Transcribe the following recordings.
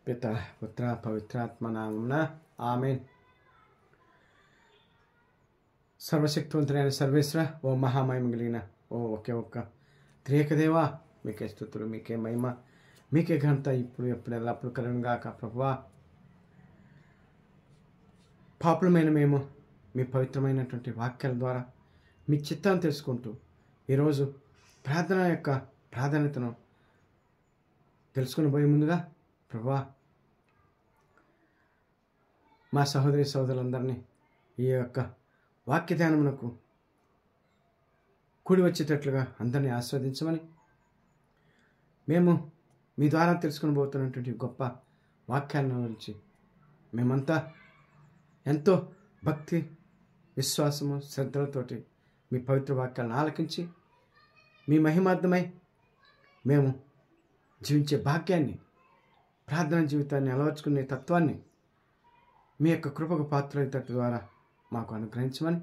పిత పుత్ర పవిత్రాత్మ నామమున ఆమేన్. సర్వశక్తివంతుడైన సర్వేశ్వర, ఓ మహామహిమ కలిగిన ఓ ఒకే ఒక్క త్రియేకదేవా, మీకే స్తుతులు, మీకే మహిమ, మీకే ఘనత ఇప్పుడు ఎప్పుడు ఎల్లప్పుడు కలుగునుగాక. ప్రభువా, పాపులమైన మేము మీ పవిత్రమైనటువంటి వాక్యాల ద్వారా మీ చిత్తాన్ని తెలుసుకుంటూ ఈరోజు ప్రార్థన యొక్క ప్రాధాన్యతను తెలుసుకుని పోయే ముందుగా ప్రభువా, మా సహోదరి సహోదరులందరినీ ఈ యొక్క వాక్య ధ్యానమునకు కూడి వచ్చేటట్లుగా అందరినీ ఆస్వాదించమని, మేము మీ ద్వారా తెలుసుకుని పోతున్నటువంటి గొప్ప వాక్యాలను గురించి మేమంతా ఎంతో భక్తి, విశ్వాసము, శ్రద్ధలతోటి మీ పవిత్ర వాక్యాలను ఆలకించి మీ మహిమార్థమై మేము జీవించే భాగ్యాన్ని, ప్రార్థన జీవితాన్ని అలవర్చుకునే తత్వాన్ని మీ యొక్క కృపకు పాత్రయితట్టు ద్వారా మాకు అనుగ్రహించమని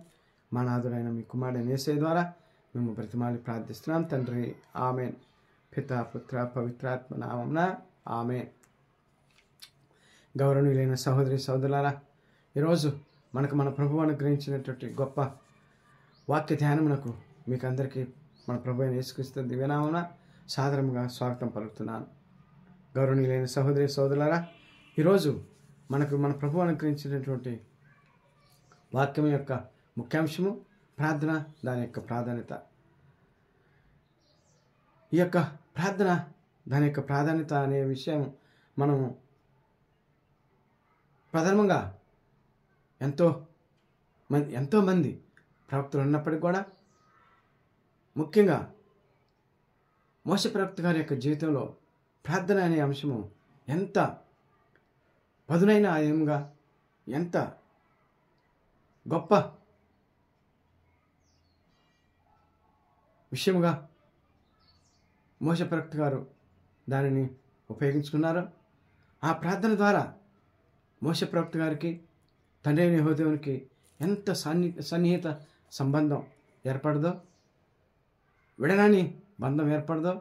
మా నాథుడైన మీ కుమారుడైన యేసయ్య ద్వారా మేము బ్రతిమాలి ప్రార్థిస్తున్నాం తండ్రి. ఆమేన్. పిత పుత్ర పవిత్రాత్మ నామమున ఆమేన్. గౌరవనీయులైన సహోదరి సహోదరులారా, ఈరోజు మనకు మన ప్రభువు అనుగ్రహించినటువంటి గొప్ప వాక్య ధ్యానమునకు మీకు అందరికీ మన ప్రభు అయిన యేసుక్రీస్తు దివ్యనామమున సాదరముగా స్వాగతం పలుకుతున్నాను. గౌరవనీయులైన సహోదరి సహోదరులారా, ఈరోజు మనకు మన ప్రభు అనుగ్రహించినటువంటి వాక్యం యొక్క ముఖ్యాంశము ప్రార్థన, దాని యొక్క ప్రాధాన్యత. ఈ యొక్క ప్రార్థన, దాని యొక్క ప్రాధాన్యత అనే విషయం మనం ప్రథమంగా ఎంతోమంది ప్రవక్తలు ఉన్నప్పటికీ కూడా ముఖ్యంగా మోషే ప్రవక్త గారి యొక్క జీవితంలో ప్రార్థన అనే అంశము ఎంత పదునైన ఆయంగా, ఎంత గొప్ప విషయముగా మోషే ప్రవక్త గారు దానిని ఉపయోగించుకున్నారు. ఆ ప్రార్థన ద్వారా మోషే ప్రవక్త గారికి తండ్రి అయిన యెహోవాకి ఎంత సన్నిహిత సంబంధం ఏర్పడదో, విడరాని బంధం ఏర్పడదో.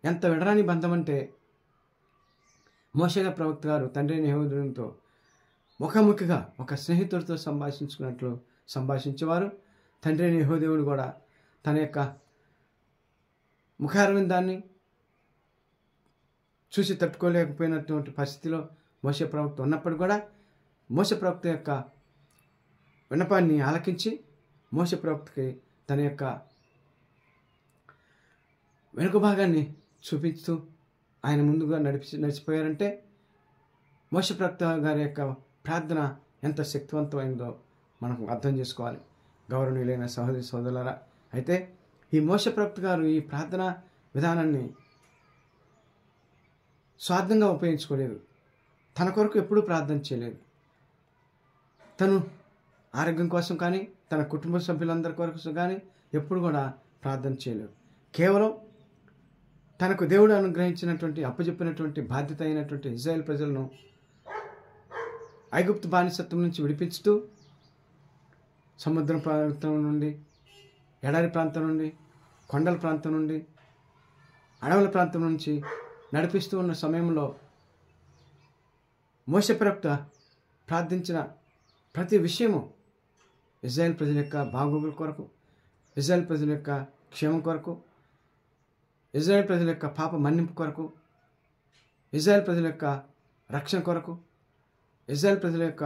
ఎంత విడరాని బంధం అంటే మోషే ప్రవక్త గారు తండ్రి అయిన యెహోవాతో ముఖాముఖిగా ఒక స్నేహితుడితో సంభాషించుకున్నట్లు సంభాషించేవారు. తండ్రి అయిన యెహోవా కూడా తన యొక్క ముఖారవిందాన్ని చూసి తట్టుకోలేకపోయినటువంటి పరిస్థితిలో మోషే ప్రవక్త ఉన్నప్పుడు కూడా మోషే ప్రవక్త యొక్క విన్నపాన్ని ఆలకించి మోషే ప్రవక్తకి తన యొక్క వెనుక భాగాన్ని చూపిస్తూ ఆయన ముందుగా నడిచిపోయారంటే మోషే ప్రవక్త గారి యొక్క ప్రార్థన ఎంత శక్తివంతమైందో మనకు అర్థం చేసుకోవాలి. గౌరవనీయులైన సహోదరి సోదరులారా, అయితే ఈ మోషే ప్రవక్త గారు ఈ ప్రార్థన విధానాన్ని స్వార్థంగా ఉపయోగించుకోలేదు. తన కొరకు ఎప్పుడూ ప్రార్థన చేయలేదు. తను ఆరోగ్యం కోసం కానీ, తన కుటుంబ సభ్యులందరి కొరకు కానీ ఎప్పుడు కూడా ప్రార్థన చేయలేదు. కేవలం తనకు దేవుడు అనుగ్రహించినటువంటి అప్పచెప్పినటువంటి బాధ్యత అయినటువంటి ఇశ్రాయేల్ ప్రజలను ఐగుప్తు బానిసత్వం నుంచి విడిపించుతూ సముద్ర ప్రాంతం నుండి, ఎడారి ప్రాంతం నుండి, కొండల ప్రాంతం నుండి, అడవుల ప్రాంతం నుంచి నడిపిస్తూ ఉన్న సమయంలో మోషే ప్రవక్త ప్రార్థించిన ప్రతి విషయము ఇశ్రాయేల్ ప్రజల యొక్క బాగోగుల కొరకు, ఇశ్రాయేల్ ప్రజల యొక్క క్షేమం కొరకు, ఇశ్రాయేల్ ప్రజల యొక్క పాప మన్నింపు కొరకు, ఇశ్రాయేల్ ప్రజల యొక్క రక్షణ కొరకు, ఇశ్రాయేల్ ప్రజల యొక్క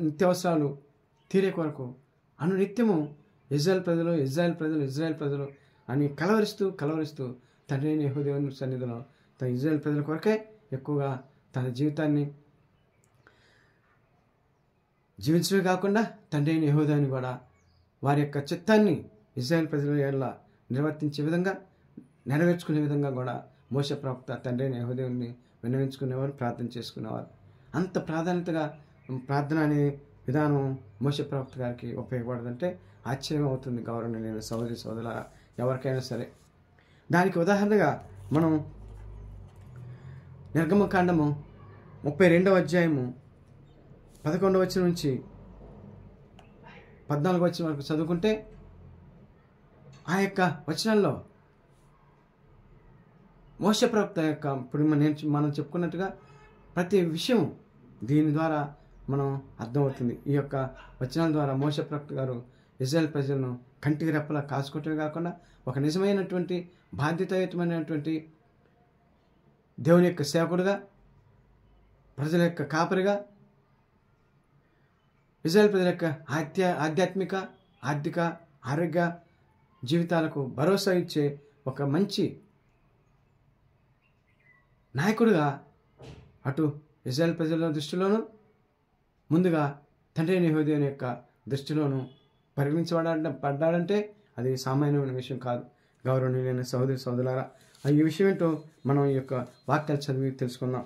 నిత్యావసరాలు తీరే కొరకు అనునిత్యము ఇశ్రాయేల్ ప్రజలు అని కలవరిస్తూ తండ్రి అయిన యెహోవా సన్నిధిలో తన ఇశ్రాయేల్ ప్రజల కొరకే ఎక్కువగా తన జీవితాన్ని జీవించడమే కాకుండా తండ్రి అయిన యెహోవాని కూడా వారి యొక్క చిత్తాన్ని ఇశ్రాయేల్ ప్రజల ఎడల నిర్వర్తించే విధంగా, నెరవేర్చుకునే విధంగా కూడా మోషే ప్రవక్త తండ్రి అయిన యెహోవాని విన్నవించుకునేవారు, ప్రార్థన చేసుకునేవారు. అంత ప్రాధాన్యతగా ప్రార్థన అనే విధానం మోషే ప్రవక్త గారికి ఉపయోగపడదంటే ఆశ్చర్యం అవుతుంది. గౌరవనీయులైన సహోదరి సోదరులారా, ఎవరికైనా సరే. దానికి ఉదాహరణగా మనం నిర్గమకాండము 32వ అధ్యాయము 11వ వచనం నుంచి 14వ వచనం వరకు చదువుకుంటే ఆ యొక్క వచనంలో మోషే ప్రవక్త యొక్క ఇప్పుడు మనం చెప్పుకున్నట్టుగా ప్రతి విషయం దీని ద్వారా మనం అర్థమవుతుంది. ఈ యొక్క వచనాల ద్వారా మోషే ప్రవక్త గారు ఇజ్రాయెల్ ప్రజలను కంటికి రెప్పలా కాసుకోవటమే కాకుండా ఒక నిజమైనటువంటి బాధ్యతాయుతమైనటువంటి దేవుని యొక్క సేవకుడుగా, ప్రజల యొక్క కాపరిగా, ఇజ్రాయెల్ ప్రజల యొక్క ఆధ్యాత్మిక, ఆర్థిక, ఆరోగ్య జీవితాలకు భరోసా ఇచ్చే ఒక మంచి నాయకుడిగా అటు ఇజ్రాయెల్ ప్రజల దృష్టిలోనూ, ముందుగా తండ్రి అయిన యెహోవా యొక్క దృష్టిలోనూ పరిగణించబడ్డాడంటే అది సామాన్యమైన విషయం కాదు. గౌరవనీయులైన సహోదరి సహోదరులారా, ఈ విషయం ఏంటో మనం ఈ యొక్క వాక్యాలు చదివి తెలుసుకుందాం.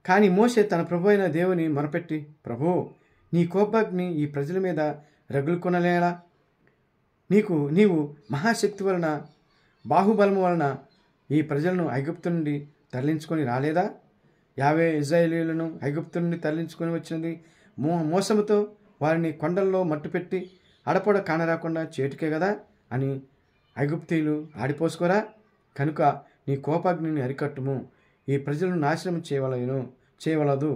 కానీ మోషే తన ప్రభు అయిన దేవుని మొరపెట్టి, ప్రభువు, నీ కోపాగ్ని ఈ ప్రజల మీద రగులుకొనలేలా? నీవు మహాశక్తి వలన, బాహుబలము వలన ఈ ప్రజలను ఐగుప్తు నుండి తరలించుకొని రాలేదా? యావే ఇజ్రాయేలీయులను ఐగుప్తు నుండి తరలించుకొని వచ్చినది మోసముతో వారిని కొండల్లో మట్టుపెట్టి అడపొడ కానరాకుండా చేటుకే కదా అని ఐగుప్తీయులు ఆడిపోసుకోరా? కనుక నీ కోపాగ్నిని అరికట్టుము, ఈ ప్రజలను నాశనం చేయవలదు,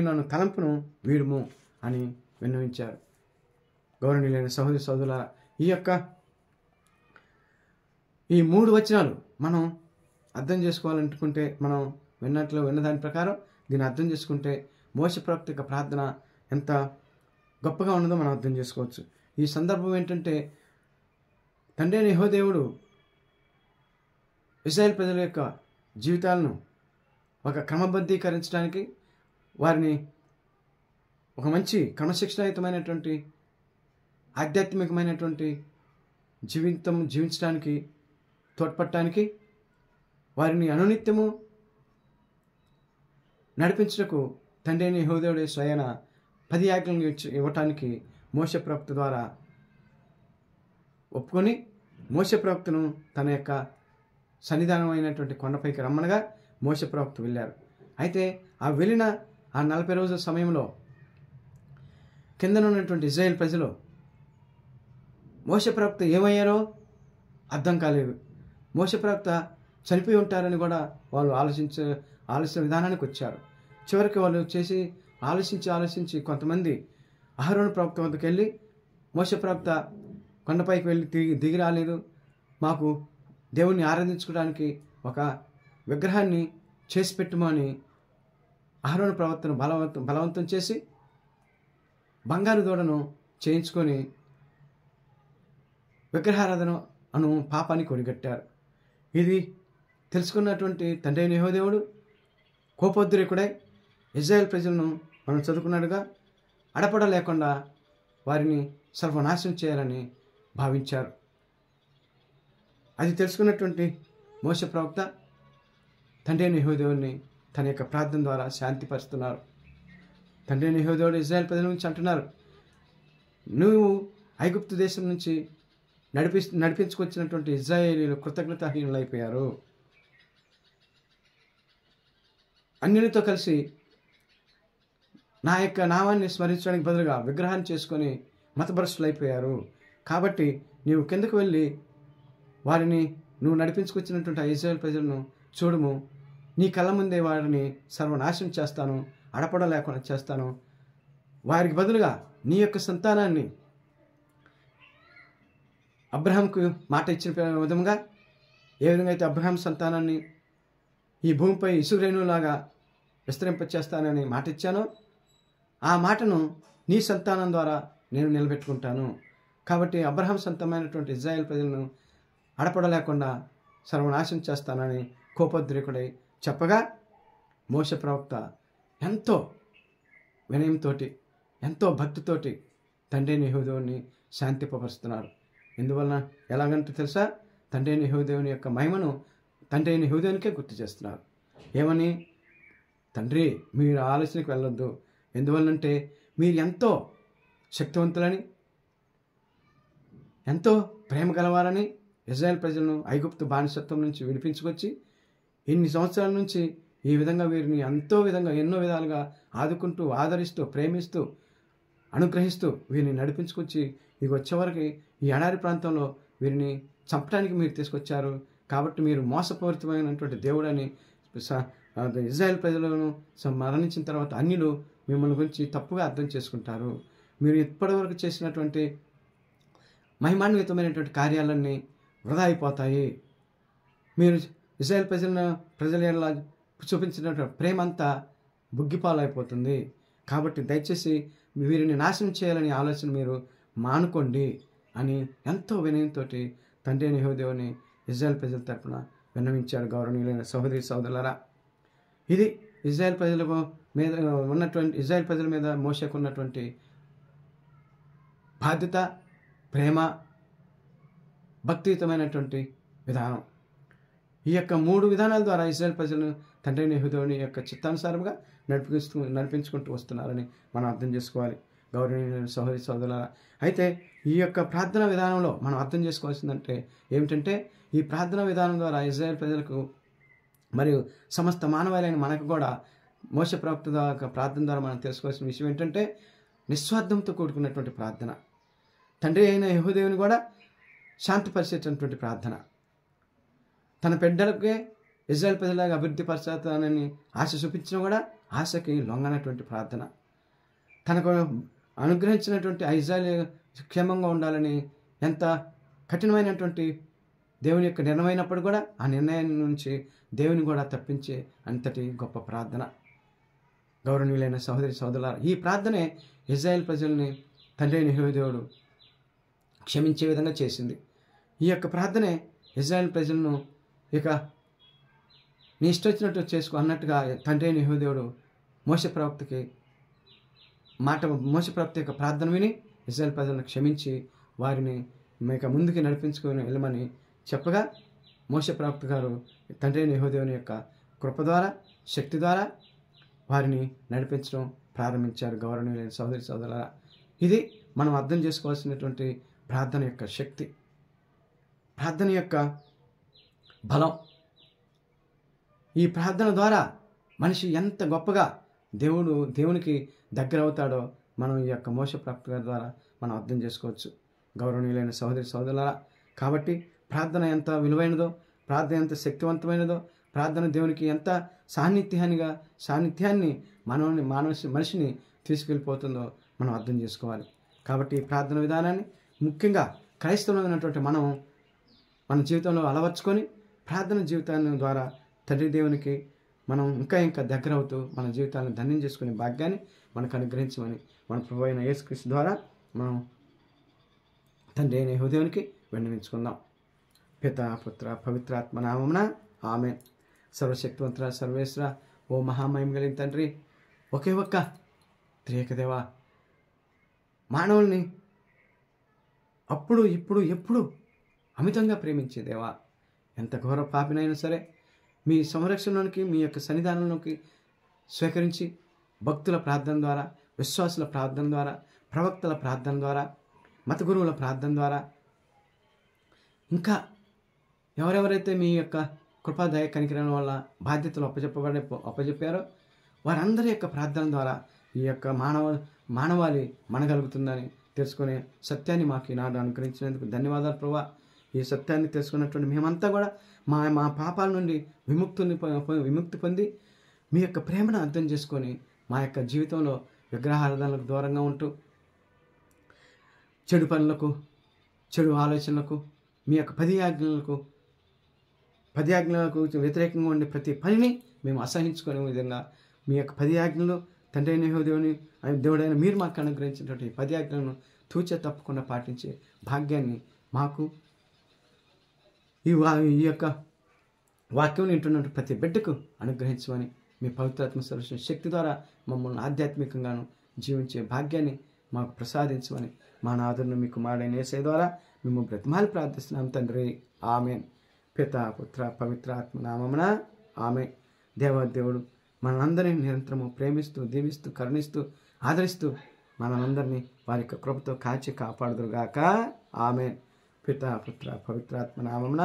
నన్ను తలంపును వీడుము అని విన్నవించారు. గౌరవనీయులైన సహోదరి సహోదరులారా, ఈ 3 వచనాలు మనం అర్థం చేసుకోవాలనుకుంటే, మనం విన్న దాని ప్రకారం దీన్ని అర్థం చేసుకుంటే మోషే ప్రవక్త యొక్క ప్రార్థన ఎంత గొప్పగా ఉన్నదో మనం అర్థం చేసుకోవచ్చు. ఈ సందర్భం ఏంటంటే, తండ్రి అయిన యెహోవా దేవుడు ఇశ్రాయేలు ప్రజల యొక్క జీవితాలను ఒక క్రమబద్ధీకరించడానికి, వారిని ఒక మంచి క్రమశిక్షణయుతమైనటువంటి ఆధ్యాత్మికమైనటువంటి జీవించడానికి తోడ్పడటానికి, వారిని అనునిత్యము నడిపించుటకు తండ్రి అయిన యెహోవా దేవుడే స్వయాన 10 ఆజ్ఞలను ఇవ్వటానికి మోషే ప్రవక్త ద్వారా ఒప్పుకొని, మోషే ప్రవక్తను తన యొక్క సన్నిధానమైనటువంటి కొండపైకి రమ్మనగా మోషే ప్రవక్త వెళ్ళారు. అయితే ఆ వెళ్ళిన ఆ 40 రోజుల సమయంలో కిందనున్నటువంటి ఇశ్రాయేల్ ప్రజలు మోషే ప్రవక్త ఏమయ్యారో అర్థం కాలేదు. మోషే ప్రవక్త చనిపోయి ఉంటారని కూడా వాళ్ళు ఆలోచన విధానానికి వచ్చారు. చివరికి వాళ్ళు ఆలోచించి కొంతమంది అహరోను ప్రవక్త వద్దకు వెళ్ళి, మోషే ప్రవక్త కొండపైకి వెళ్ళి దిగి రాలేదు, మాకు దేవుణ్ణి ఆరాధించుకోవడానికి ఒక విగ్రహాన్ని చేసి పెట్టుమని అహరోను ప్రవక్తను బలవంతం చేసి బంగారు దూడను చేయించుకొని విగ్రహారాధన అను పాపానికి ఒడిగట్టారు. ఇది తెలుసుకున్నటువంటి తండ్రి అయిన యెహోవా దేవుడు కోపోద్రేకుడై ఇశ్రాయేల్ ప్రజలను మనం చదువుకున్నట్టుగా అడపడ లేకుండా వారిని సర్వనాశనం చేయాలని భావించారు. అది తెలుసుకున్నటువంటి మోషే ప్రవక్త తండ్రి అయిన యెహోవా దేవుడిని తన యొక్క ప్రార్థన ద్వారా శాంతిపరుస్తున్నారు. తండ్రి అయిన యెహోవా దేవుడు ఇశ్రాయేల్ ప్రజల నుంచి అంటున్నారు, నువ్వు ఐగుప్తు దేశం నుంచి నడిపించుకొచ్చినటువంటి ఇశ్రాయేలీయులు కృతజ్ఞతాహీనులైపోయారు. అన్యులతో కలిసి నా యొక్క నామాన్ని స్మరించడానికి బదులుగా విగ్రహాన్ని చేసుకొని మతభ్రష్టులైపోయారు. కాబట్టి నీవు కిందకు వెళ్ళి వారిని నువ్వు నడిపించుకొచ్చినటువంటి ఆ ఇశ్రాయేల్ ప్రజలను చూడుము, నీ కళ్ళ ముందే వారిని సర్వనాశనం చేస్తాను, అడపడ లేకుండా చేస్తాను. వారికి బదులుగా నీ యొక్క సంతానాన్ని అబ్రహాంకు మాట ఇచ్చిన విధంగా, ఏ విధంగా అయితే అబ్రహాం సంతానాన్ని ఈ భూమిపై ఇసురేణులాగా విస్తరింపచేస్తానని మాట ఇచ్చానో, ఆ మాటను నీ సంతానం ద్వారా నేను నిలబెట్టుకుంటాను. కాబట్టి అబ్రహాం సంతానమైనటువంటి ఇశ్రాయేల్ ప్రజలను అడపడలేకుండా సర్వనాశనం చేస్తానని కోపోద్రేకుడై చెప్పగా, మోషే ప్రవక్త ఎంతో వినయంతో, ఎంతో భక్తితోటి తండ్రి అయిన యెహోవా దేవుని శాంతింపపరుస్తున్నారు. ఎందువలన ఎలాగంటే తెలుసా, తండ్రి అయిన యెహోవా దేవుని యొక్క మహిమను తండ్రి అయిన యెహోవా దేవునికే గుర్తు చేస్తున్నారు. ఏమని? తండ్రి, మీరు ఆలోచనకి వెళ్ళొద్దు, ఎందువల్లంటే మీరు ఎంతో శక్తివంతులని, ఎంతో ప్రేమ గలవారని ఇశ్రాయేల్ ప్రజలను ఐగుప్తు బానిసత్వం నుంచి విడిపించుకొచ్చి ఇన్ని సంవత్సరాల నుంచి ఈ విధంగా వీరిని ఎన్నో విధాలుగా ఆదుకుంటూ, ఆదరిస్తూ, ప్రేమిస్తూ, అనుగ్రహిస్తూ వీరిని నడిపించుకొచ్చి ఇవి వచ్చేవరకు ఈ ఎడారి ప్రాంతంలో వీరిని చంపడానికి మీరు తీసుకొచ్చారు, కాబట్టి మీరు మోసపూరితమైనటువంటి దేవుడని ఇజ్రాయెల్ ప్రజలను మరణించిన తర్వాత అన్యులు మిమ్మల్ని గురించి తప్పుగా అర్థం చేసుకుంటారు. మీరు ఇప్పటివరకు చేసినటువంటి మహిమాన్వితమైనటువంటి కార్యాలన్నీ వృధా అయిపోతాయి. మీరు ఇజ్రాయెల్ ప్రజల ఎలా చూపించినటువంటి ప్రేమ అంతా బుగ్గిపాలైపోతుంది. కాబట్టి దయచేసి వీరిని నాశనం చేయాలని ఆలోచన మీరు మానుకోండి అని ఎంతో వినయంతో తండ్రి అయిన యెహోవాదేవుని ఇజ్రాయెల్ ప్రజల తరపున విన్నవించాడు. గౌరవనీయులైన సహోదరి సోదరులారా, ఇది ఇజ్రాయెల్ ప్రజల మీద మోషేకు ఉన్నటువంటి బాధ్యత, ప్రేమ, భక్తియుతమైనటువంటి విధానం. ఈ యొక్క 3 విధానాల ద్వారా ఇజ్రాయెల్ ప్రజలను తండ్రి అయిన యెహోవాదేవుని యొక్క చిత్తానుసారంగా నడిపించుకుంటూ వస్తున్నారని మనం అర్థం చేసుకోవాలి. గౌరవనీయులైన సహోదరి సోదరులారా, అయితే ఈ యొక్క ప్రార్థనా విధానంలో మనం అర్థం చేసుకోవాల్సిందంటే ఏమిటంటే, ఈ ప్రార్థనా విధానం ద్వారా ఇజ్రాయెల్ ప్రజలకు మరియు సమస్త మానవాళైన మనకు కూడా మోషే ప్రవక్త ద్వారా ప్రార్థన ద్వారా మనం తెలుసుకోవాల్సిన విషయం ఏంటంటే, నిస్వార్థంతో కూడుకున్నటువంటి ప్రార్థన, తండ్రి అయిన యెహోవాదేవుని కూడా శాంతిపరిచేటటువంటి ప్రార్థన, తన బిడ్డలకే ఇజ్రాయెల్ ప్రజలాగా అభివృద్ధి పరచాలని ఆశ చూపించినా కూడా ఆశకి లొంగనటువంటి ప్రార్థన, తనకు అనుగ్రహించినటువంటి ఆ ఇజ్రాయెల్ క్షేమంగా ఉండాలని ఎంత కఠినమైనటువంటి దేవుని యొక్క నిర్ణయమైనప్పుడు కూడా ఆ నిర్ణయం నుంచి దేవుని కూడా తప్పించే అంతటి గొప్ప ప్రార్థన. గౌరవనీయులైన సహోదరి సోదరులారా, ఈ ప్రార్థనే ఇజ్రాయెల్ ప్రజల్ని తండ్రి అయిన యెహోవాదేవుడు క్షమించే విధంగా చేసింది. ఈ యొక్క ప్రార్థనే ఇజ్రాయెల్ ప్రజలను ఇక నీ ఇష్టం వచ్చినట్టు చేసుకో అన్నట్టుగా తండ్రి అయిన యెహోవాదేవుడు మోషే ప్రవక్త యొక్క ప్రార్థన విని ఇజ్రాయెల్ ప్రజలను క్షమించి వారిని ముందుకి నడిపించుకొని వెళ్ళమని చెప్పగా, మోషే ప్రవక్త గారు తండ్రి అయిన యెహోవాదేవుని యొక్క కృప ద్వారా, శక్తి ద్వారా వారిని నడిపించడం ప్రారంభించారు. గౌరవనీయులైన సహోదరి సోదరులారా, ఇది మనం అర్థం చేసుకోవాల్సినటువంటి ప్రార్థన యొక్క శక్తి, ప్రార్థన యొక్క బలం. ఈ ప్రార్థన ద్వారా మనిషి ఎంత గొప్పగా దేవునికి దగ్గర అవుతాడో మనం ఈ యొక్క మోషే ప్రవక్త గారి ద్వారా మనం అర్థం చేసుకోవచ్చు. గౌరవనీయులైన సహోదరి సోదరులారా, కాబట్టి ప్రార్థన ఎంత విలువైనదో, ప్రార్థన ఎంత శక్తివంతమైనదో, ప్రార్థన దేవునికి ఎంత సాన్నిధ్యాన్ని మనిషిని తీసుకెళ్ళిపోతుందో మనం అర్థం చేసుకోవాలి. కాబట్టి ఈ ప్రార్థన విధానాన్ని ముఖ్యంగా క్రైస్తవులైనటువంటి మనం మన జీవితంలో అలవర్చుకొని ప్రార్థన జీవితాన్ని ద్వారా తండ్రి దేవునికి మనం ఇంకా దగ్గర అవుతూ మన జీవితాలను ధన్యం చేసుకునే భాగ్యాన్ని మనకు అనుగ్రహించమని మన ప్రభువైన అయిన యేసుక్రీస్తు ద్వారా మనం తండ్రి అయిన యెహోవాదేవునికి విన్నవించుకుందాం. పితా పుత్ర పవిత్రాత్మ నామమున ఆమేన్. సర్వశక్తివంతుడ సర్వేశ్వర, ఓ మహామహిమ కలిగిన తండ్రి, ఒకే ఒక్క త్రియేక దేవా, మానవుల్ని అప్పుడు ఇప్పుడు ఎప్పుడు అమితంగా ప్రేమించే దేవా, ఎంత ఘోర పాపినైనా సరే మీ సంరక్షణలోనికి, మీ యొక్క సన్నిధానంలోకి స్వీకరించి భక్తుల ప్రార్థన ద్వారా, విశ్వాసుల ప్రార్థన ద్వారా, ప్రవక్తల ప్రార్థన ద్వారా, మత గురువుల ప్రార్థన ద్వారా, ఇంకా ఎవరెవరైతే మీ యొక్క కృపాదయ కనికరం వల్ల బాధ్యతలు అప్పచెప్పారో వారందరి యొక్క ప్రార్థన ద్వారా ఈ యొక్క మానవాళి మనగలుగుతుందని తెలుసుకునే సత్యాన్ని మాకు ఈనాడు అనుగ్రహించినందుకు ధన్యవాదాలు ప్రభువా. ఈ సత్యాన్ని తెలుసుకున్నటువంటి మేమంతా కూడా మా పాపాల నుండి విముక్తి పొంది మీ యొక్క ప్రేమను అర్థం చేసుకొని మా యొక్క జీవితంలో విగ్రహారాధనలకు దూరంగా ఉంటూ చెడు పనులకు, చెడు ఆలోచనలకు, మీ యొక్క 10 ఆజ్ఞలకు వ్యతిరేకంగా ఉండే ప్రతి పనిని మేము అసహించుకునే విధంగా మీ యొక్క 10 ఆజ్ఞలు తండ్రి అయిన దేవుడైన మీరు మాకు అనుగ్రహించినటువంటి 10 ఆజ్ఞలను తూచే తప్పకుండా పాటించే భాగ్యాన్ని మాకు ఈ యొక్క వాక్యం వింటున్నటువంటి ప్రతి బిడ్డకు అనుగ్రహించమని మీ పవిత్రాత్మ సర్వస్వ శక్తి ద్వారా మమ్మల్ని ఆధ్యాత్మికంగాను జీవించే భాగ్యాన్ని మాకు ప్రసాదించమని మా నాథుని మీకు మాడైన యేసయ్య ద్వారా మేము బ్రతిమాలి ప్రార్థిస్తున్నాం తండ్రి. ఆమేన్. పితా పుత్ర పవిత్రాత్మ నామమున ఆమేన్. దేవాదేవుడు మనందరినీ నిరంతరము ప్రేమిస్తూ, దీవిస్తూ, కరుణిస్తూ, ఆదరిస్తూ మనందరినీ వారి యొక్క కృపతో కాచి కాపాడుదురుగాక. ఆమేన్. పితా పుత్ర పవిత్రాత్మ నామమున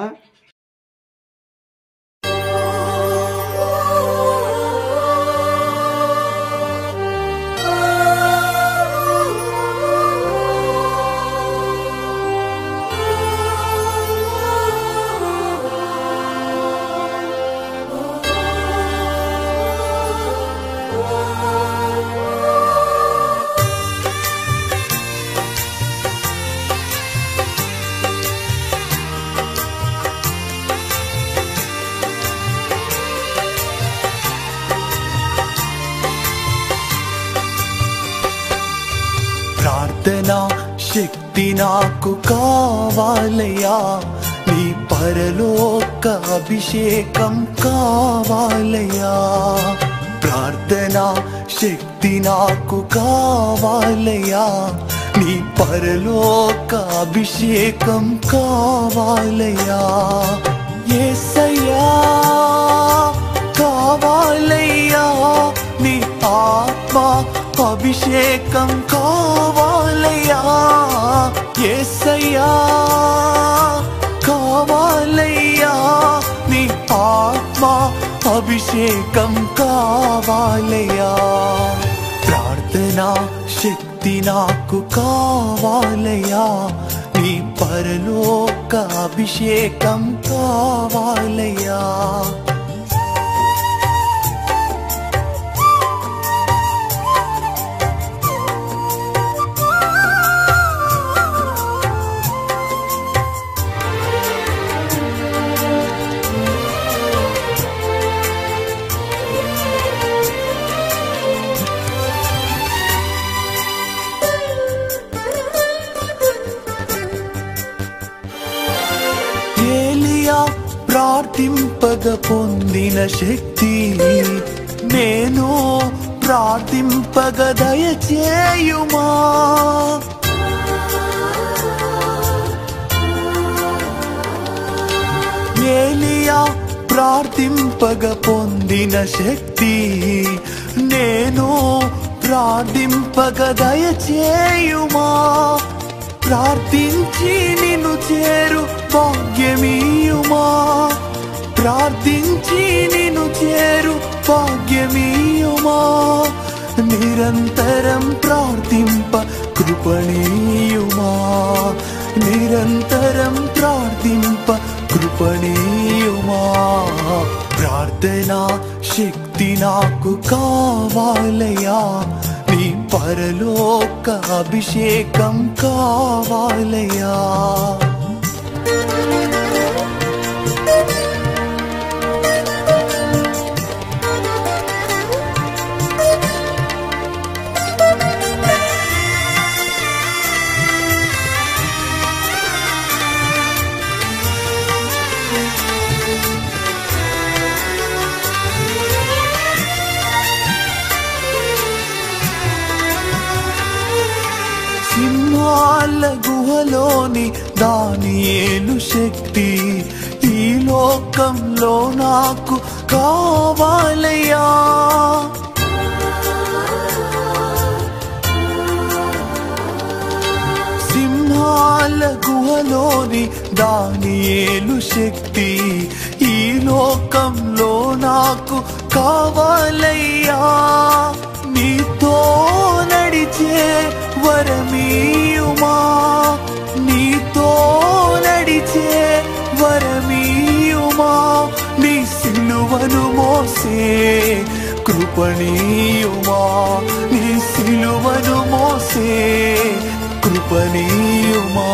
నాకు కావాలయ్యా, నీ పరలోక అభిషేకం కావాలయ్యా. ప్రార్థనా శక్తి నాకు కావాలయ్యా, నీ పరలోక అభిషేకం కావాలయ్యా. యేసయ్యా కావాలయ్యా, నీ ఆత్మ అభిషేకం కావాలయ్యా. యేసయ్యా కావాలయ్యా, నీ ఆత్మ అభిషేకం కావాలయ్యా. ప్రార్థనా శక్తి నాకు కావాలయ్యా, నీ పరలోక అభిషేకం కావాలయ్యా. ప్రార్థింపగ పొందిన శక్తి నేను ప్రార్థింపగ దయచేయుమా. ఏలియా ప్రార్థింపగ పొందిన శక్తి నేను ప్రార్థింపగ దయచేయుమా. ప్రార్థించి నిన్ను చేరు భాగ్యమీయుమా, ప్రార్థించి నిన్ను చేరు భాగ్యమీయుమా. నిరంతరం ప్రార్థింప కృపణీయుమా, నిరంతరం ప్రార్థింప కృపణీయుమా. ప్రార్థనా శక్తి నాకు కావాలయ్యా, నీ పరలోక అభిషేకం కావాలయ్యా. సింహాల గుహలోని దానియేలు శక్తి ఈ లోకంలో నాకు కావాలయ్యా. సింహాల గుహలోని దానియేలు శక్తి ఈ లోకంలో నాకు కావాలయ్యా. నీతో నడిచే వరమీయుమా, నీతో నడిచే వరమీయుమా. నీ సిలువను మోసే కృపణీయుమా, నీ సిలువను మోసే కృపణీయుమా.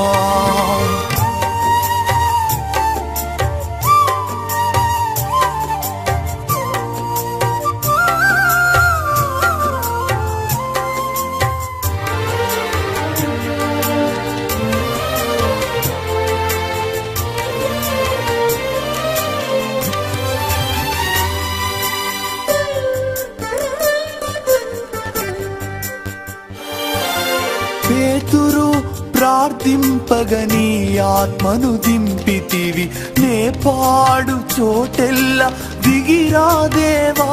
పేతురు ప్రార్థింపగ నీ ఆత్మను దింపితివి, నే పాడు చోటెల్ల దిగిరా దేవా.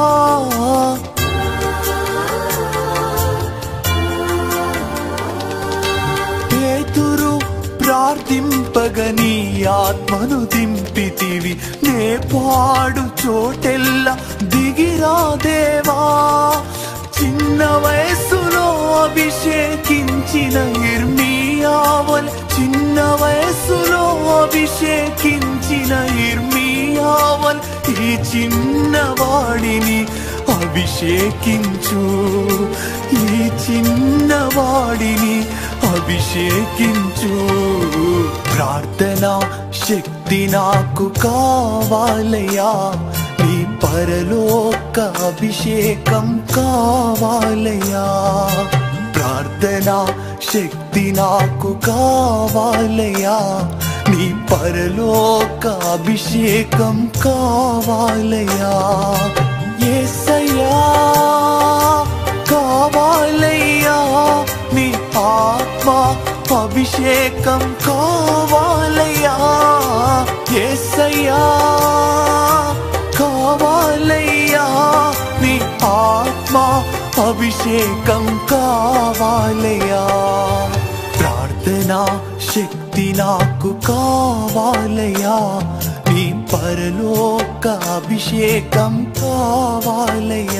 పేతురు ప్రార్థింపగ నీ ఆత్మను దింపితివి, నే పాడు చోటెల్ల దిగిరా దేవా. చిన్న వయస్సులో అభిషేకించిన ఇర్మీయావల్, చిన్న వయస్సులో అభిషేకించిన ఇర్మీయావల్, ఈ చిన్నవాడిని అభిషేకించు, ఈ చిన్నవాడిని అభిషేకించు. ప్రార్థనా శక్తి నాకు కావాలయ్యా, నీ పరలోక అభిషేకం కావాలయ్యా. ప్రార్థనా శక్తి నాకు కావాలయా, నీ పరలోక అభిషేకం కావాలయా. యేసయ్యా కావాలయ్యా, నీ ఆత్మ అభిషేకం కావాలయ్యా. యేసయ్యా కావాలయ్యా, నీ ఆత్మ అభిషేకం కావాలయ్యా. ప్రార్థనా శక్తి నాకు కావాలయ్యా, నీ పరలోక అభిషేకం కావాలయ్యా.